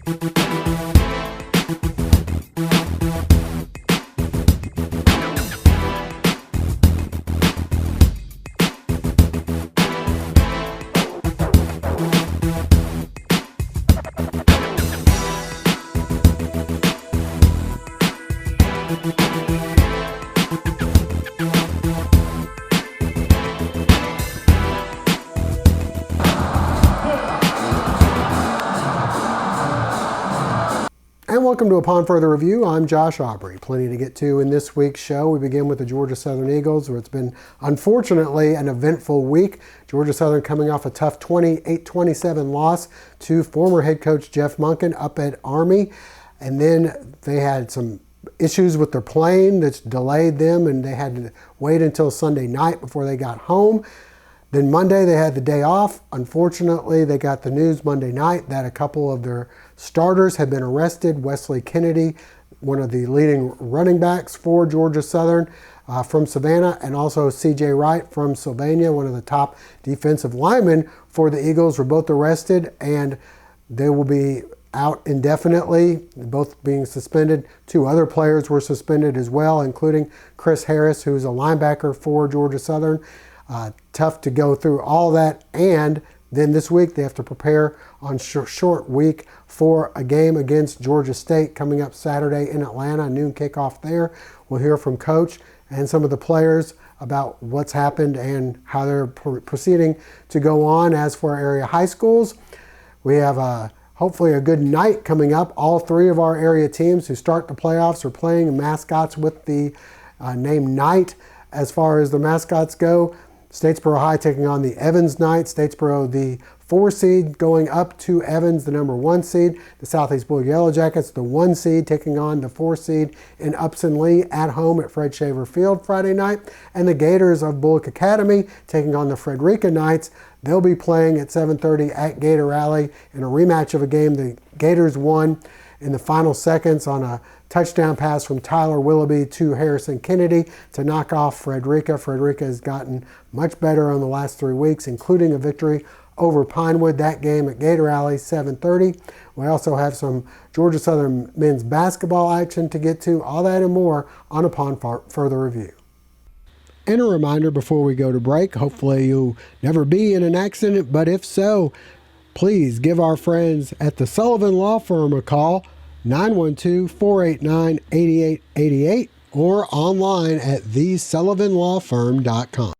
And welcome to Upon Further Review. I'm Josh Aubrey. Plenty to get to in this week's show. We begin with the Georgia Southern Eagles, where it's been, unfortunately, an eventful week. Georgia Southern coming off a tough 28-27 loss to former head coach Jeff Monken up at Army. And then they had some issues with their plane that delayed them, and they had to wait until Sunday night before they got home. Then Monday they had the day off. Unfortunately, they got the news Monday night that a couple of their starters had been arrested. Wesley Kennedy, one of the leading running backs for Georgia Southern from Savannah, and also C.J. Wright from Sylvania, one of the top defensive linemen for the Eagles, were both arrested, and they will be out indefinitely, both being suspended. Two other players were suspended as well, including Chris Harris, who's a linebacker for Georgia Southern. Tough to go through all that, and then this week they have to prepare on short week for a game against Georgia State coming up Saturday in Atlanta, noon kickoff there. We'll hear from Coach and some of the players about what's happened and how they're proceeding to go on. As for our area high schools, we have hopefully a good night coming up. All three of our area teams who start the playoffs are playing mascots with the name Knight. As far as the mascots go, Statesboro High taking on the Evans Knights. Statesboro, the 4 seed, going up to Evans, the number 1 seed. The Southeast Bulloch Yellow Jackets, the 1 seed, taking on the 4 seed in Upson Lee at home at Fred Shaver Field Friday night. And the Gators of Bulloch Academy taking on the Frederica Knights. They'll be playing at 7:30 at Gator Rally in a rematch of a game the Gators won in the final seconds on a touchdown pass from Tyler Willoughby to Harrison Kennedy to knock off Frederica. Frederica has gotten much better in the last 3 weeks, including a victory over Pinewood. That game at Gator Alley, 7:30. We also have some Georgia Southern men's basketball action to get to. All that and more on Upon Further Review. And a reminder before we go to break, hopefully you'll never be in an accident, but if so, please give our friends at the Sullivan Law Firm a call, 912-489-8888, or online at thesullivanlawfirm.com.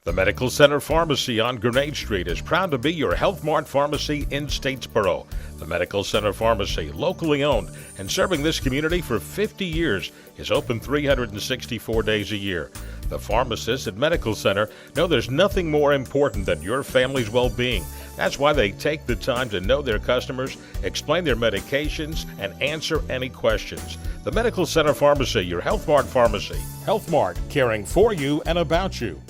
The Medical Center Pharmacy on Grenade Street is proud to be your Health Mart pharmacy in Statesboro. The Medical Center Pharmacy, locally owned and serving this community for 50 years, is open 364 days a year. The pharmacists at Medical Center know there's nothing more important than your family's well-being. That's why they take the time to know their customers, explain their medications, and answer any questions. The Medical Center Pharmacy, your Health Mart pharmacy. Health Mart, caring for you and about you.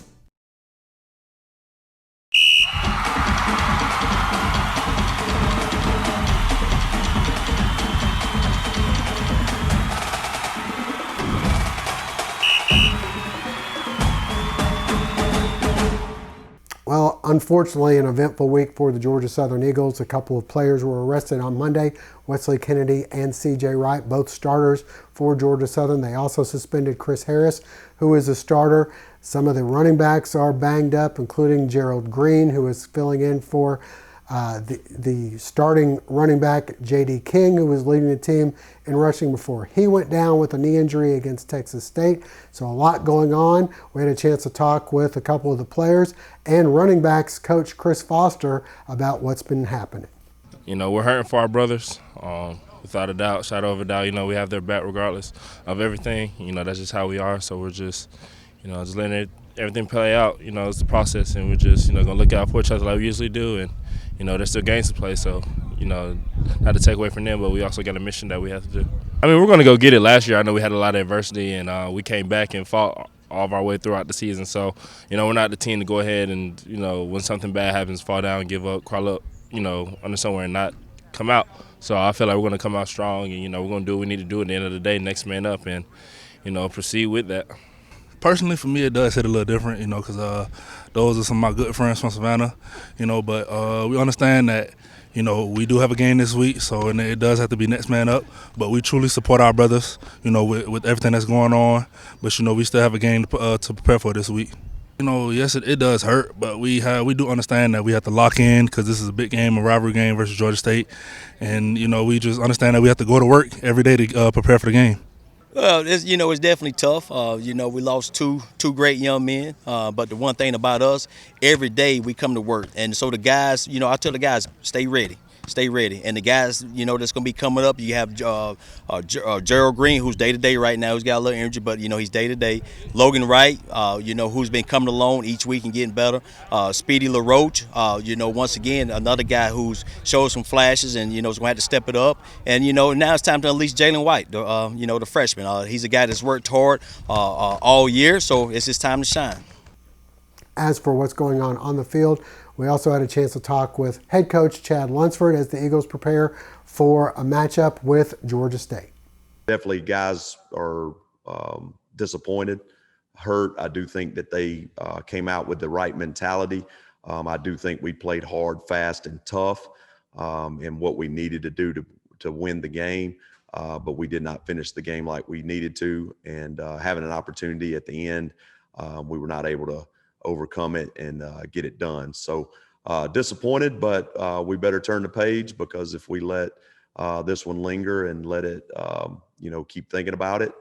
Well, unfortunately, an eventful week for the Georgia Southern Eagles. A couple of players were arrested on Monday, Wesley Kennedy and C.J. Wright, both starters for Georgia Southern. They also suspended Chris Harris, who is a starter. Some of the running backs are banged up, including Gerald Green, who is filling in for the starting running back, J.D. King, who was leading the team in rushing before he went down with a knee injury against Texas State. So a lot going on. We had a chance to talk with a couple of the players and running backs coach Chris Foster about what's been happening. You know, we're hurting for our brothers. Without a doubt, shadow of a doubt, you know, we have their back regardless of everything. You know, that's just how we are. So we're just, you know, just letting everything play out. You know, it's the process, and we're just, you know, going to look out for each other like we usually do. And, you know, there's still games to play, so, you know, not to take away from them, but we also got a mission that we have to do. I mean, we're going to go get it. Last year, I know we had a lot of adversity, and we came back and fought all of our way throughout the season. So, you know, we're not the team to go ahead and, you know, when something bad happens, fall down, give up, crawl up, you know, under somewhere and not come out. So I feel like we're going to come out strong, and, you know, we're going to do what we need to do at the end of the day, next man up, and, you know, proceed with that. Personally, for me, it does hit a little different, because those are some of my good friends from Savannah, but we understand that, we do have a game this week, and it does have to be next man up, but we truly support our brothers, with everything that's going on, but, we still have a game to prepare for this week. Yes, it does hurt, but we do understand that we have to lock in because this is a big game, a rivalry game versus Georgia State, and, we just understand that we have to go to work every day to prepare for the game. Well, it's definitely tough. We lost two great young men. But the one thing about us, every day we come to work, and so the guys, I tell the guys, stay ready. And the guys, that's going to be coming up, you have Gerald Green, who's day-to-day right now. He's got a little energy, but, he's day-to-day. Logan Wright, who's been coming along each week and getting better. Speedy LaRoche, once again, another guy who's showed some flashes and, is going to have to step it up. And, now it's time to unleash Jalen White, the freshman. He's a guy that's worked hard all year, so it's his time to shine. As for what's going on the field, we also had a chance to talk with head coach Chad Lunsford as the Eagles prepare for a matchup with Georgia State. Definitely guys are disappointed, hurt. I do think that they came out with the right mentality. I do think we played hard, fast, and tough in what we needed to do to win the game, but we did not finish the game like we needed to. And having an opportunity at the end, we were not able to overcome it and get it done. So disappointed, but we better turn the page, because if we let this one linger and let it, keep thinking about it,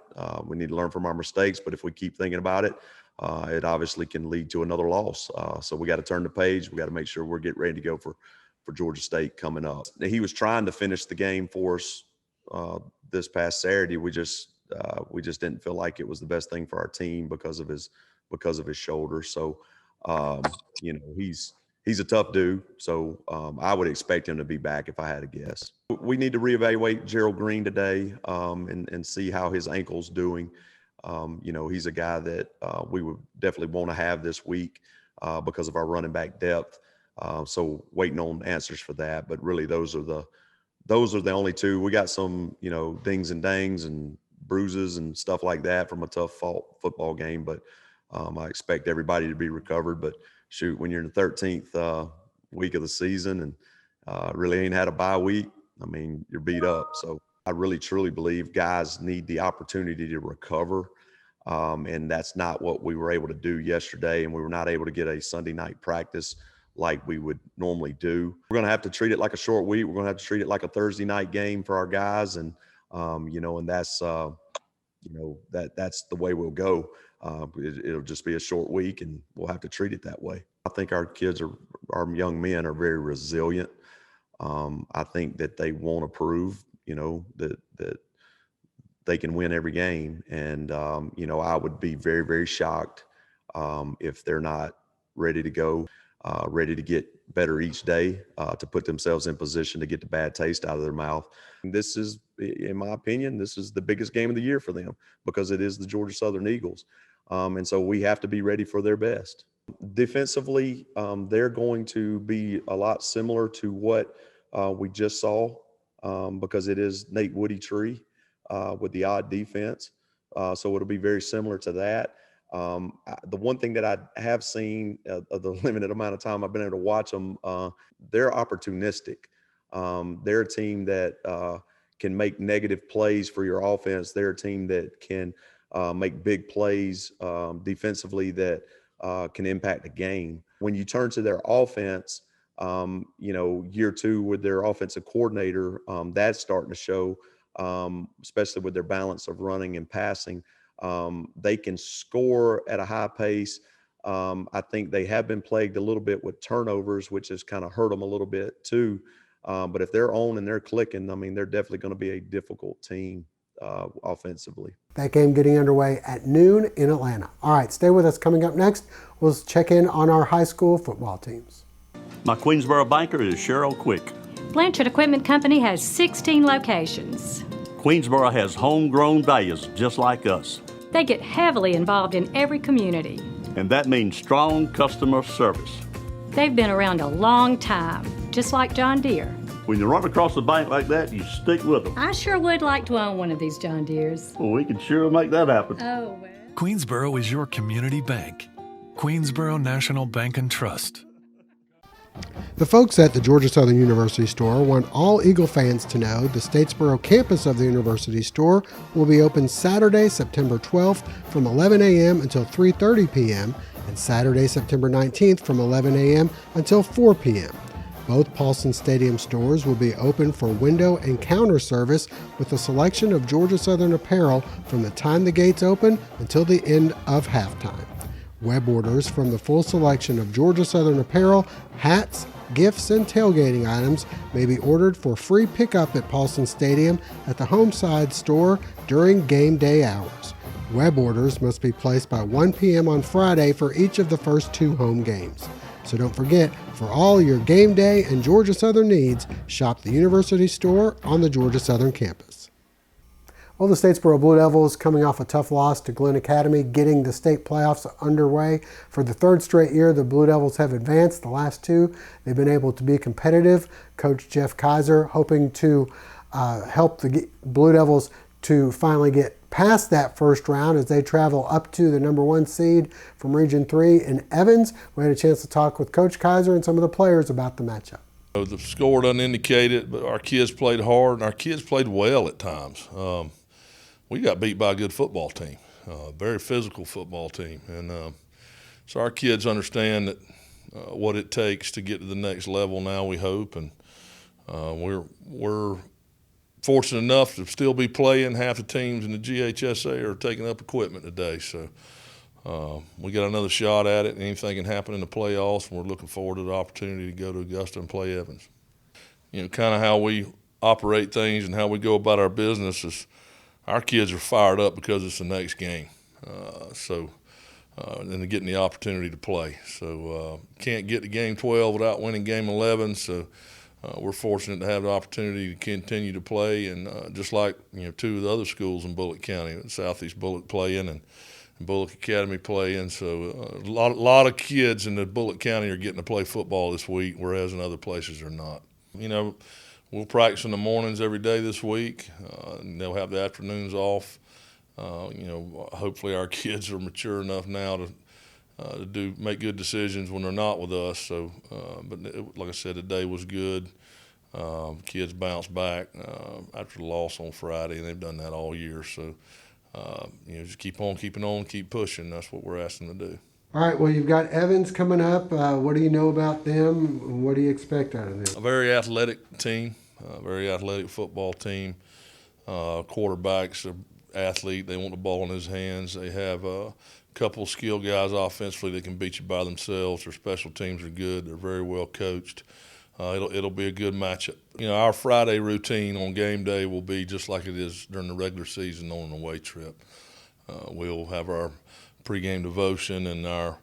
we need to learn from our mistakes. But if we keep thinking about it, it obviously can lead to another loss. So we got to turn the page. We got to make sure we're getting ready to go for Georgia State coming up. He was trying to finish the game for us this past Saturday. We just didn't feel like it was the best thing for our team because of his shoulder. So, he's a tough dude. So I would expect him to be back if I had to guess. We need to reevaluate Gerald Green today and see how his ankle's doing. He's a guy that we would definitely want to have this week because of our running back depth. So waiting on answers for that. But really, those are the only two. We got some, dings and dangs and bruises and stuff like that from a tough fall football game. But I expect everybody to be recovered. But shoot, when you're in the 13th week of the season and really ain't had a bye week, I mean, you're beat up. So I really, truly believe guys need the opportunity to recover. And that's not what we were able to do yesterday. And we were not able to get a Sunday night practice like we would normally do. We're going to have to treat it like a short week. We're going to have to treat it like a Thursday night game for our guys. And, and that's, that's the way we'll go. It'll just be a short week, and we'll have to treat it that way. I think our young men are very resilient. I think that they want to prove, that they can win every game. And, I would be very, very shocked if they're not ready to go, ready to get better each day, to put themselves in position to get the bad taste out of their mouth. And this is, in my opinion, this is the biggest game of the year for them because it is the Georgia Southern Eagles. And so we have to be ready for their best. Defensively, they're going to be a lot similar to what we just saw because it is Nate Woody Tree with the odd defense. So it'll be very similar to that. The one thing that I have seen of the limited amount of time I've been able to watch them, they're opportunistic. They're a team that can make negative plays for your offense. They're a team that can make big plays defensively that can impact the game. When you turn to their offense, year two with their offensive coordinator, that's starting to show, especially with their balance of running and passing. They can score at a high pace. I think they have been plagued a little bit with turnovers, which has kind of hurt them a little bit too. But if they're on and they're clicking, I mean, they're definitely going to be a difficult team offensively. That game getting underway at noon in Atlanta. All right, stay with us. Coming up next, we'll check in on our high school football teams. My Queensboro banker is Cheryl Quick. Blanchard Equipment Company has 16 locations. Queensboro has homegrown values just like us. They get heavily involved in every community. And that means strong customer service. They've been around a long time, just like John Deere. When you run across the bank like that, you stick with them. I sure would like to own one of these John Deeres. Well, we can sure make that happen. Oh, well. Queensboro is your community bank. Queensboro National Bank and Trust. The folks at the Georgia Southern University store want all Eagle fans to know the Statesboro campus of the University store will be open Saturday, September 12th from 11 a.m. until 3:30 p.m. and Saturday, September 19th from 11 a.m. until 4 p.m. Both Paulson Stadium stores will be open for window and counter service with a selection of Georgia Southern apparel from the time the gates open until the end of halftime. Web orders from the full selection of Georgia Southern apparel, hats, gifts, and tailgating items may be ordered for free pickup at Paulson Stadium at the Homeside store during game day hours. Web orders must be placed by 1 p.m. on Friday for each of the first 2 home games. So don't forget, for all your game day and Georgia Southern needs, shop the University store on the Georgia Southern campus. Well, the Statesboro Blue Devils coming off a tough loss to Glenn Academy, getting the state playoffs underway. For the 3rd straight year, the Blue Devils have advanced. The last 2, they've been able to be competitive. Coach Jeff Kaiser hoping to help the Blue Devils to finally get past that first round as they travel up to the number 1 seed from Region 3 in Evans. We had a chance to talk with Coach Kaiser and some of the players about the matchup. The score doesn't indicate it, but our kids played hard, and our kids played well at times. We got beat by a good football team, very physical football team. And so our kids understand that what it takes to get to the next level now, we hope. And we're fortunate enough to still be playing. Half the teams in the GHSA are taking up equipment today. So we got another shot at it, and anything can happen in the playoffs, and we're looking forward to the opportunity to go to Augusta and play Evans. You know, kind of how we operate things and how we go about our business is our kids are fired up because it's the next game. And getting the opportunity to play. So can't get to game 12 without winning game 11. So we're fortunate to have the opportunity to continue to play. And just like 2 of the other schools in Bulloch County, Southeast Bulloch playing and Bulloch Academy playing. So a lot of kids in the Bulloch County are getting to play football this week, whereas in other places are not. We'll practice in the mornings every day this week. And they'll have the afternoons off. Hopefully our kids are mature enough now to make good decisions when they're not with us. So, like I said, the day was good. Kids bounced back after the loss on Friday, and they've done that all year. So, just keep on keeping on, keep pushing. That's what we're asking them to do. All right, well, you've got Evans coming up. What do you know about them? What do you expect out of them? A very athletic team, a very athletic football team. Quarterback's an athlete. They want the ball in his hands. They have a couple of skilled guys offensively that can beat you by themselves. Their special teams are good. They're very well coached. It'll be a good matchup. Our Friday routine on game day will be just like it is during the regular season on an away trip. We'll have our pregame devotion and our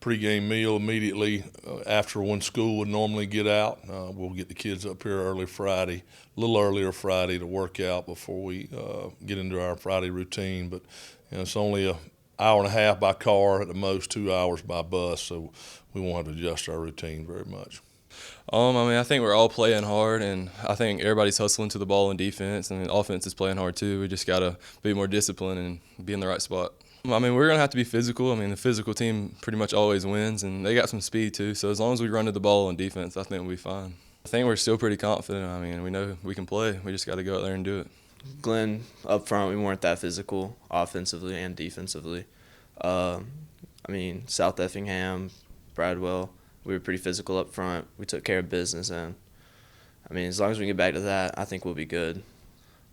pregame meal immediately after when school would normally get out. We'll get the kids up here a little earlier Friday to work out before we get into our Friday routine. But it's only an hour and a half by car, at the most 2 hours by bus, so we won't have to adjust our routine very much. I think we're all playing hard, and I think everybody's hustling to the ball in defense, and offense is playing hard too. We just got to be more disciplined and be in the right spot. We're going to have to be physical. The physical team pretty much always wins, and they got some speed too. So as long as we run to the ball on defense, I think we'll be fine. I think we're still pretty confident. We know we can play. We just got to go out there and do it. Glenn, up front, we weren't that physical offensively and defensively. South Effingham, Bradwell, we were pretty physical up front. We took care of business, and as long as we get back to that, I think we'll be good.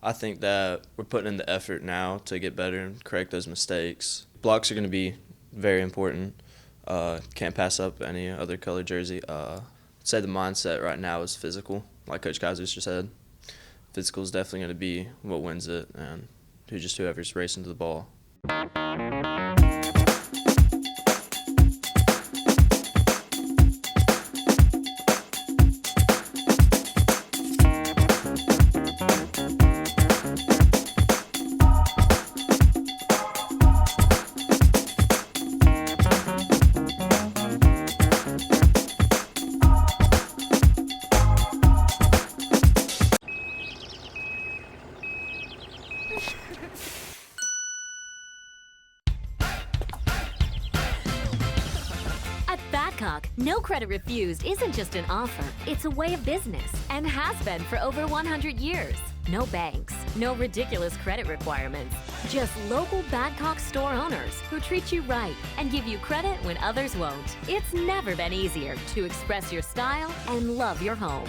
I think that we're putting in the effort now to get better and correct those mistakes. Blocks are going to be very important. Can't pass up any other color jersey. I'd say the mindset right now is physical, like Coach Kaiser just said. Physical is definitely going to be what wins it, and whoever's racing to the ball. No Credit Refused isn't just an offer, it's a way of business and has been for over 100 years. No banks, no ridiculous credit requirements, just local Badcock store owners who treat you right and give you credit when others won't. It's never been easier to express your style and love your home.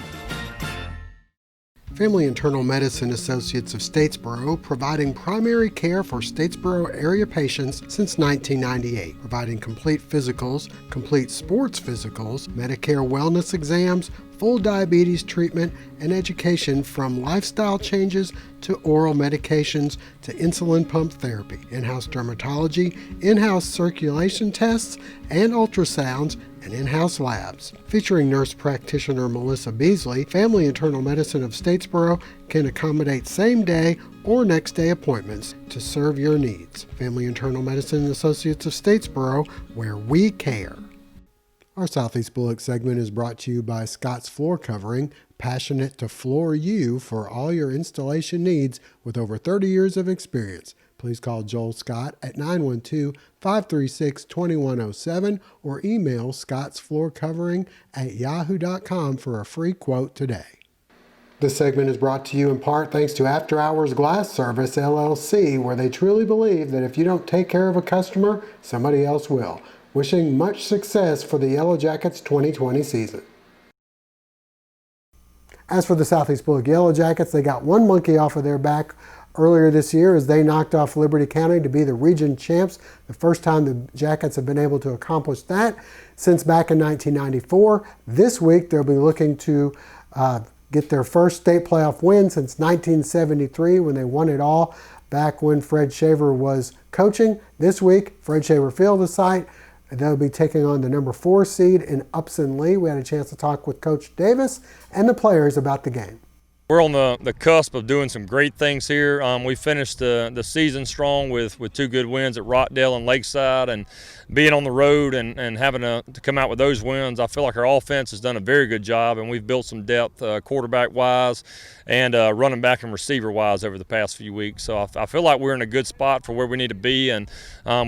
Family Internal Medicine Associates of Statesboro, providing primary care for Statesboro area patients since 1998, providing complete physicals, complete sports physicals, Medicare wellness exams, full diabetes treatment, and education from lifestyle changes to oral medications to insulin pump therapy, in-house dermatology, in-house circulation tests, and ultrasounds, and in-house labs. Featuring nurse practitioner Melissa Beasley, Family Internal Medicine of Statesboro can accommodate same-day or next-day appointments to serve your needs. Family Internal Medicine Associates of Statesboro, where we care. Our Southeast Bulloch segment is brought to you by Scott's Floor Covering, passionate to floor you for all your installation needs with over 30 years of experience. Please call Joel Scott at 912-536-2107 or email scottsfloorcovering@yahoo.com for a free quote today. This segment is brought to you in part thanks to After Hours Glass Service, LLC, where they truly believe that if you don't take care of a customer, somebody else will. Wishing much success for the Yellow Jackets 2020 season. As for the Southeast Bulloch Yellow Jackets, they got one monkey off of their back earlier this year as they knocked off Liberty County to be the region champs. The first time the Jackets have been able to accomplish that since back in 1994. This week they'll be looking to get their first state playoff win since 1973 when they won it all back when Fred Shaver was coaching. This week, Fred Shaver Field is site. They'll be taking on the number 4 seed in Upson Lee. We had a chance to talk with Coach Davis and the players about the game. We're on the cusp of doing some great things here. We finished the season strong with 2 good wins at Rockdale and Lakeside, and being on the road and having to come out with those wins, I feel like our offense has done a very good job, and we've built some depth quarterback-wise and running back and receiver-wise over the past few weeks. So I feel like we're in a good spot for where we need to be, and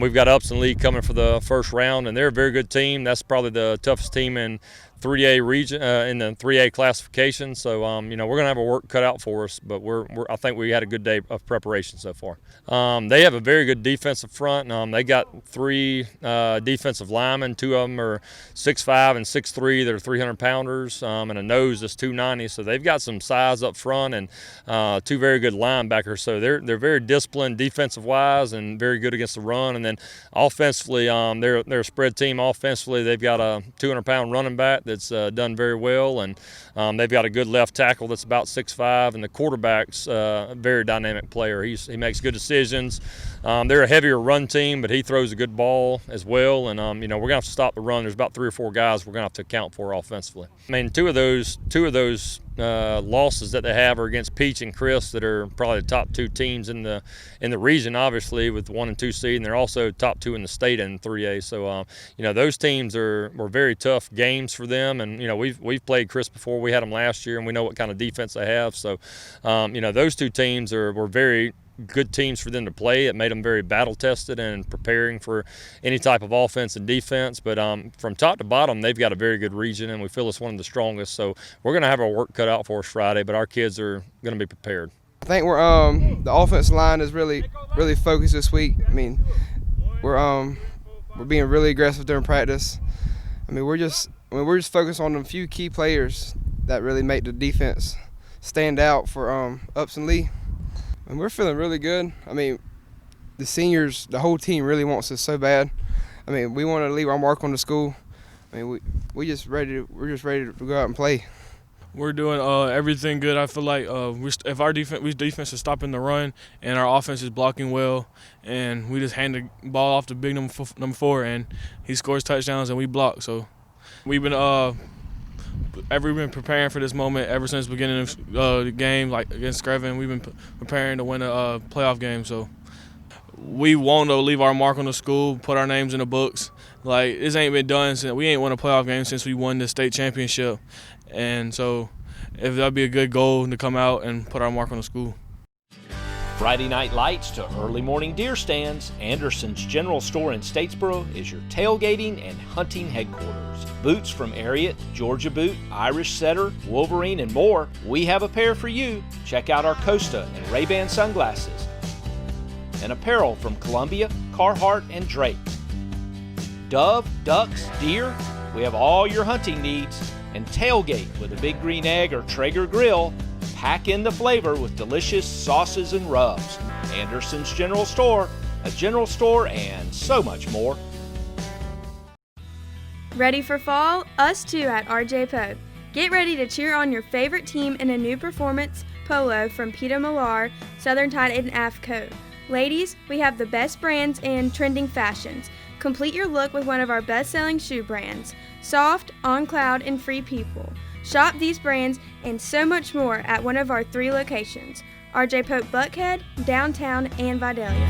we've got Upson Lee coming for the first round, and they're a very good team. That's probably the toughest team in 3A region in the 3A classification. So we're going to have our work cut out for us, but I think we had a good day of preparation so far. They have a very good defensive front. They got 3 defensive linemen. 2 of them are 6'5" and 6'3". They're 300-pounders, and a nose that's 290. So they've got some size up front and 2 very good linebackers. So they're very disciplined defensive-wise and very good against the run. And then offensively, they're a spread team. Offensively, they've got a 200-pound running back that's done very well, and they've got a good left tackle that's about 6'5", and the quarterback's a very dynamic player. He makes good decisions. They're a heavier run team, but he throws a good ball as well, and we're going to have to stop the run. There's about 3 or 4 guys we're going to have to account for offensively. I mean, two of those losses that they have are against Peach and Chris, that are probably the top 2 teams in the region, obviously, with 1 and 2 seed, and they're also top 2 in the state in 3A. So those teams were very tough games for them, and we've played Chris before. We had them last year, and we know what kind of defense they have. So those 2 teams were very good teams for them to play. It made them very battle tested and preparing for any type of offense and defense. But from top to bottom, they've got a very good region, and we feel it's one of the strongest. So we're going to have our work cut out for us Friday, but our kids are going to be prepared. I think we're the offensive line is really focused this week. I mean, we're being really aggressive during practice. I mean, we're just focused on a few key players that really make the defense stand out for Upson Lee. And we're feeling really good. I mean, the seniors, the whole team really wants us so bad. I mean, we want to leave our mark on the school. I mean, we're just ready to go out and play. We're doing everything good. I feel like if our defense is stopping the run and our offense is blocking well, and we just hand the ball off to big number 4, and he scores touchdowns and we block. So we've been preparing for this moment ever since the beginning of the game, like against Screven. We've been preparing to win a playoff game. So we want to leave our mark on the school, put our names in the books. Like, this ain't been done since we ain't won a playoff game since we won the state championship. And so if that'd be a good goal to come out and put our mark on the school. Friday night lights to early morning deer stands, Anderson's General Store in Statesboro is your tailgating and hunting headquarters. Boots from Ariat, Georgia Boot, Irish Setter, Wolverine, and more, we have a pair for you. Check out our Costa and Ray-Ban sunglasses. And apparel from Columbia, Carhartt, and Drake. Dove, ducks, deer, we have all your hunting needs. And tailgate with a Big Green Egg or Traeger grill. Pack in the flavor with delicious sauces and rubs. Anderson's General Store, a general store, and so much more. Ready for fall? Us too at RJ Pope. Get ready to cheer on your favorite team in a new performance polo from Peter Millar, Southern Tide and AFCO. Ladies, we have the best brands and trending fashions. Complete your look with one of our best-selling shoe brands, Soft, On Cloud, and Free People. Shop these brands and so much more at one of our 3 locations, RJ Pope Buckhead, Downtown, and Vidalia.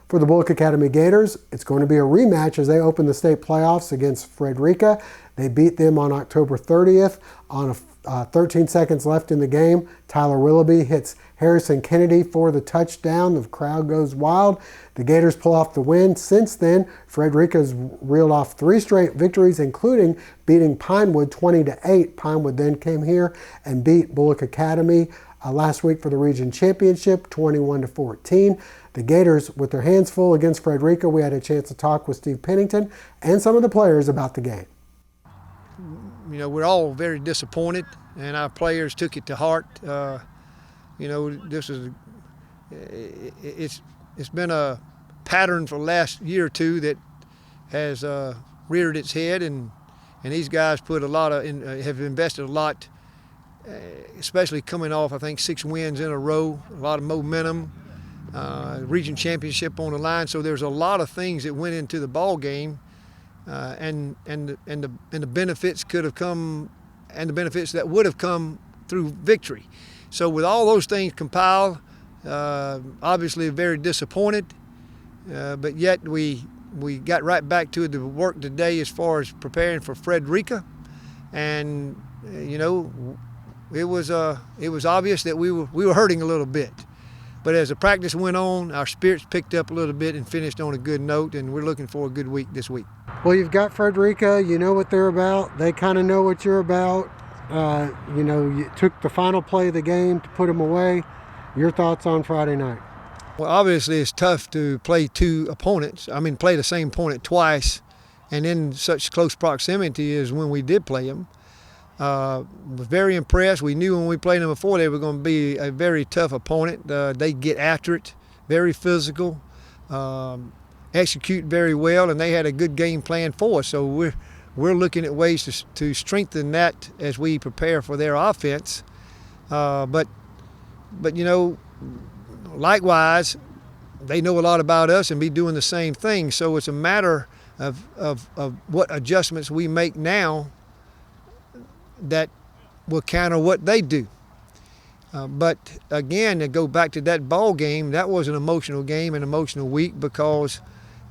For the Bulloch Academy Gators, it's going to be a rematch as they open the state playoffs against Frederica. They beat them on October 30th. On 13 seconds left in the game, Tyler Willoughby hits Harrison Kennedy for the touchdown. The crowd goes wild. The Gators pull off the win. Since then, Frederica's reeled off 3 straight victories, including beating Pinewood 20-8. Pinewood then came here and beat Bulloch Academy last week for the region championship, 21-14. The Gators, with their hands full against Frederica, we had a chance to talk with Steve Pennington and some of the players about the game. You know, we're all very disappointed, and our players took it to heart. You know, this is it's been a pattern for the last year or two that has reared its head, and these guys put a lot of have invested a lot, especially coming off I think 6 wins in a row, a lot of momentum, region championship on the line. So there's a lot of things that went into the ball game. And the benefits could have come, and the benefits that would have come through victory. So with all those things compiled, obviously very disappointed, but yet we got right back to the work today as far as preparing for Frederica, and you know it was obvious that we were hurting a little bit. But as the practice went on, our spirits picked up a little bit and finished on a good note, and we're looking for a good week this week. Well, you've got Frederica, you know what they're about. They kind of know what you're about. You know, you took the final play of the game to put them away. Your thoughts on Friday night? Well, obviously it's tough to play 2 opponents. I mean, play the same opponent twice, and in such close proximity as when we did play them. Was very impressed. We knew when we played them before they were going to be a very tough opponent. They get after it, very physical, execute very well, and they had a good game plan for us. So we're looking at ways to strengthen that as we prepare for their offense. But you know, likewise, they know a lot about us and be doing the same thing. So it's a matter of what adjustments we make now that will counter what they do. But again, to go back to that ball game, that was an emotional game, an emotional week, because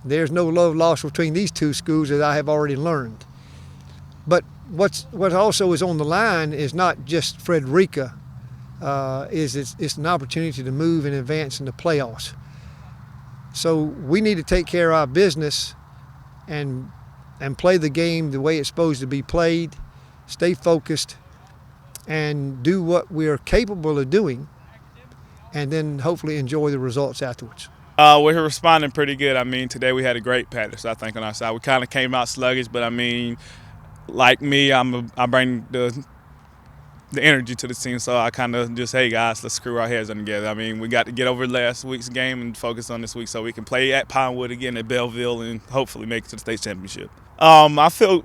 there's no love lost between these 2 schools, as I have already learned. But what also is on the line is not just Frederica. It's an opportunity to move and advance in the playoffs. So we need to take care of our business and play the game the way it's supposed to be played, stay focused, and do what we are capable of doing, and then hopefully enjoy the results afterwards. We're responding pretty good. I mean, today we had a great practice, I think, on our side. We kind of came out sluggish, but I mean, like me, I bring the energy to the team, so I kind of just, hey guys, let's screw our heads on together. I mean, we got to get over last week's game and focus on this week so we can play at Pinewood again at Belleville and hopefully make it to the state championship. I feel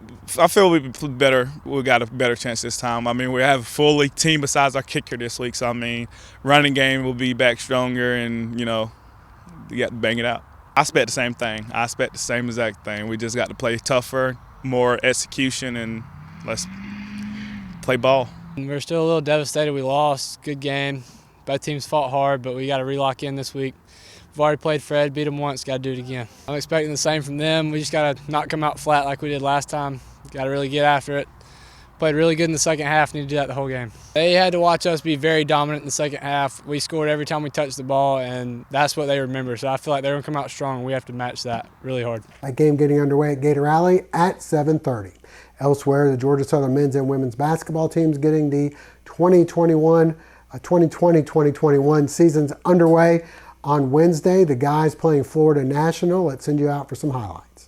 we better. We got a better chance this time. I mean, we have a fully team besides our kicker this week, so I mean, running game will be back stronger, and you know, you got to bang it out. I expect the same thing. I expect the same exact thing. We just got to play tougher, more execution, and let's play ball. We're still a little devastated. We lost. Good game. Both teams fought hard, but we got to relock in this week. We've already played Fred, beat them once, got to do it again. I'm expecting the same from them. We just got to not come out flat like we did last time. Got to really get after it. Played really good in the second half, need to do that the whole game. They had to watch us be very dominant in the second half. We scored every time we touched the ball, and that's what they remember. So I feel like they're going to come out strong. We have to match that really hard. That game getting underway at Gator Alley at 7:30. Elsewhere, the Georgia Southern men's and women's basketball teams getting the 2020-2021 seasons underway on Wednesday. The guys playing Florida National. Let's send you out for some highlights.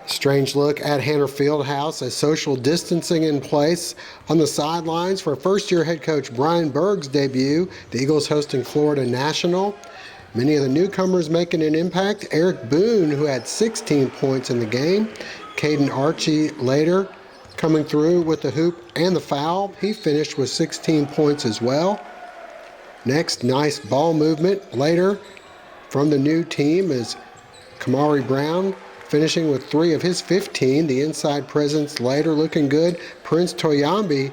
Strange look at Hanner Fieldhouse as social distancing in place on the sidelines for first-year head coach Brian Berg's debut. The Eagles hosting Florida National. Many of the newcomers making an impact. Eric Boone, who had 16 points in the game. Caden Archie later coming through with the hoop and the foul. He finished with 16 points as well. Next, nice ball movement later from the new team is Kamari Brown, finishing with 3 of his 15. The inside presence later looking good. Prince Toyambi,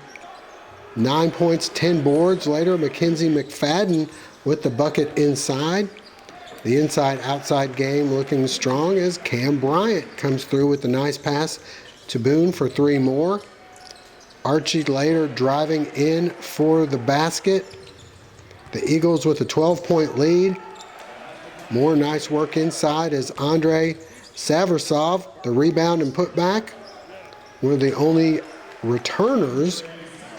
9 points, 10 boards. Later, Mackenzie McFadden with the bucket inside. The inside-outside game looking strong as Cam Bryant comes through with a nice pass to Boone for 3 more. Archie later driving in for the basket. The Eagles with a 12-point lead. More nice work inside as Andre Saversov, the rebound and putback. One of the only returners,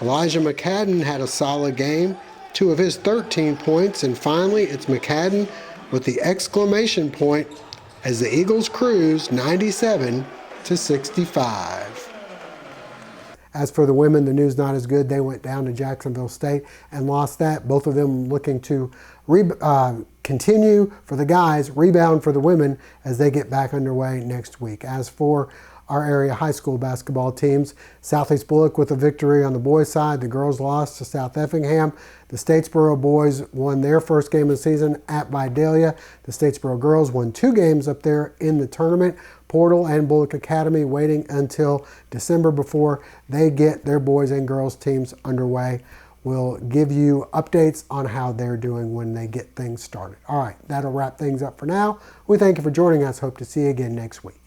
Elijah McCadden, had a solid game, 2 of his 13 points. And finally, it's McCadden with the exclamation point as the Eagles cruise 97-65. As for the women, the news not as good. They went down to Jacksonville State and lost that. Both of them looking to continue for the guys, rebound for the women as they get back underway next week. As for our area high school basketball teams, Southeast Bulloch with a victory on the boys' side. The girls lost to South Effingham. The Statesboro boys won their first game of the season at Vidalia. The Statesboro girls won 2 games up there in the tournament. Portal and Bulloch Academy waiting until December before they get their boys and girls teams underway. We'll give you updates on how they're doing when they get things started. All right, that'll wrap things up for now. We thank you for joining us. Hope to see you again next week.